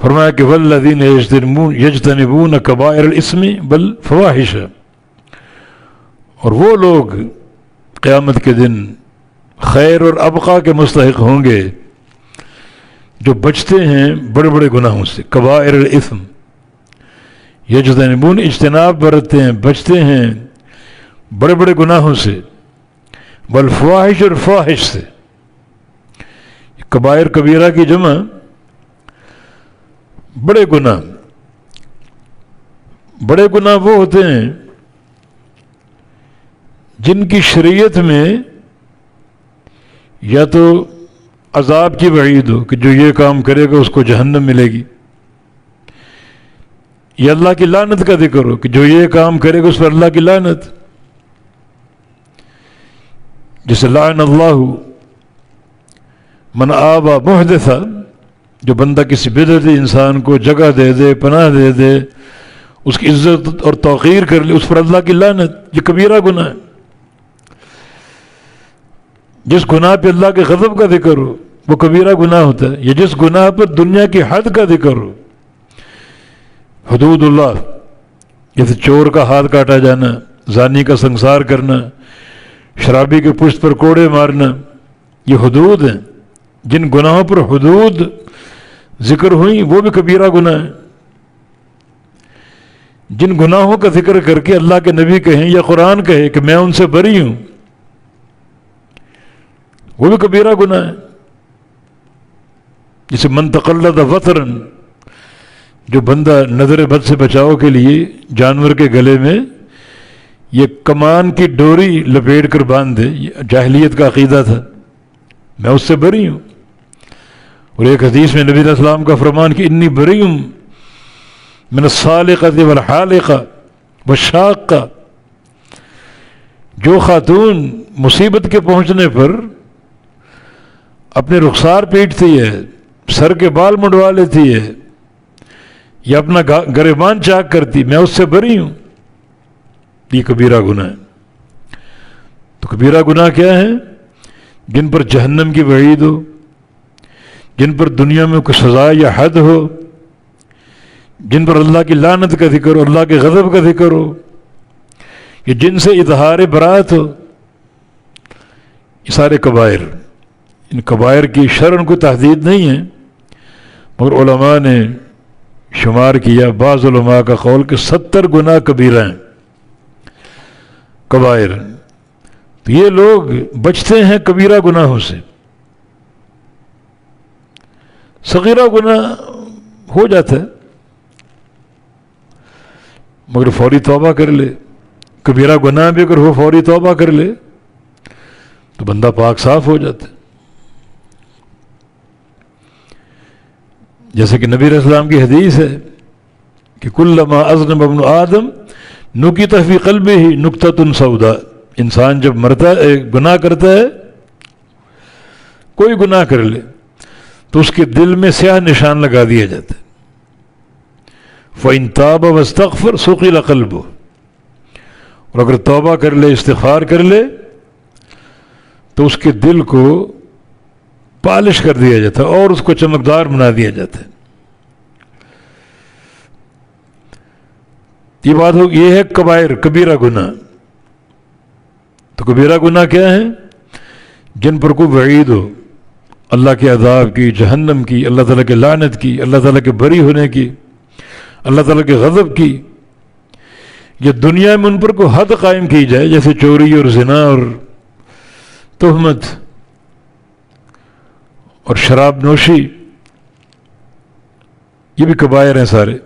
فرمایا کہ والذین یجتنبون کبائر الاسم بل فواحش، اور وہ لوگ قیامت کے دن خیر اور ابقا کے مستحق ہوں گے جو بچتے ہیں بڑے بڑے گناہوں سے. کبائر الاثم، یجتنبون اجتناب برتتے ہیں، بچتے ہیں بڑے بڑے گناہوں سے، والفواحش اور فواحش سے. کبائر کبیرہ کی جمع بڑے گناہ. بڑے گناہ وہ ہوتے ہیں جن کی شریعت میں یا تو عذاب کی وعید ہو کہ جو یہ کام کرے گا اس کو جہنم ملے گی، یا اللہ کی لعنت کا ذکر ہو کہ جو یہ کام کرے گا اس پر اللہ کی لعنت. جسے لعن اللہ من آوى محدثا، جو بندہ کسی بدعتی انسان کو جگہ دے دے، پناہ دے دے، اس کی عزت اور توقیر کر لے، اس پر اللہ کی لعنت. یہ کبیرہ گناہ ہے. جس گناہ پہ اللہ کے غضب کا ذکر ہو وہ کبیرہ گناہ ہوتا ہے، یا جس گناہ پر دنیا کی حد کا ذکر ہو، حدود اللہ، جیسے چور کا ہاتھ کاٹا جانا، زانی کا سنسار کرنا، شرابی کے پشت پر کوڑے مارنا، یہ حدود ہیں. جن گناہوں پر حدود ذکر ہوئیں وہ بھی کبیرہ گناہ ہیں. جن گناہوں کا ذکر کر کے اللہ کے نبی کہیں یا قرآن کہے کہ میں ان سے بری ہوں، وہ بھی کبیرہ گناہ ہے. جسے من تقلد وطرا، جو بندہ نظر بد سے بچاؤ کے لیے جانور کے گلے میں یہ کمان کی ڈوری لپیٹ کر باندھ دے، یہ جاہلیت کا عقیدہ تھا، میں اس سے بری ہوں. اور ایک حدیث میں نبی علیہ السلام کا فرمان کہ انی بری ہوں من السالقۃ والحالقۃ والشاقۃ. جو خاتون مصیبت کے پہنچنے پر اپنے رخسار پیٹتی ہے، سر کے بال منڈوا لیتی ہے، یا اپنا گریبان چاک کرتی، میں اس سے بری ہوں. یہ کبیرہ گناہ ہے. تو کبیرہ گناہ کیا ہے؟ جن پر جہنم کی وعید ہو، جن پر دنیا میں کوئی سزا یا حد ہو، جن پر اللہ کی لعنت کا ذکر ہو، اللہ کے غضب کا ذکر ہو، یا جن سے اظہار برات ہو. یہ سارے کبائر. ان کبائر کی شرع کو تحدید نہیں ہے، مگر علماء نے شمار کیا، بعض علماء کا قول کہ 70 گناہ کبیرہ ہیں، کبائر. تو یہ لوگ بچتے ہیں کبیرہ گناہوں سے. صغیرہ گناہ ہو جاتا ہے مگر فوری توبہ کر لے. کبیرہ گناہ بھی اگر وہ فوری توبہ کر لے تو بندہ پاک صاف ہو جاتا ہے. جیسے کہ نبی علیہ السلام کی حدیث ہے کہ کلما اذنب ابن آدم نکت فی قلبہ نکتۃ سوداء. انسان جب مرتا ہے، گناہ کرتا ہے، کوئی گناہ کر لے تو اس کے دل میں سیاہ نشان لگا دیا جاتا ہے. فَإِن تَابَ وَاسْتَغْفَرَ سُقِلَ قَلْبُهُ. اور اگر توبہ کر لے، استغفار کر لے تو اس کے دل کو پالش کر دیا جاتا ہے اور اس کو چمکدار بنا دیا جاتا ہے. یہ بات ہو، یہ ہے کبائر، کبیرہ گناہ. تو کبیرہ گناہ کیا ہے؟ جن پر کوئی وعید ہو، اللہ کے عذاب کی، جہنم کی، اللہ تعالیٰ کے لعنت کی، اللہ تعالیٰ کے بری ہونے کی، اللہ تعالیٰ کے غضب کی. یہ دنیا میں ان پر کوئی حد قائم کی جائے، جیسے چوری اور زنا اور تہمت اور شراب نوشی، یہ بھی کبائر ہیں سارے.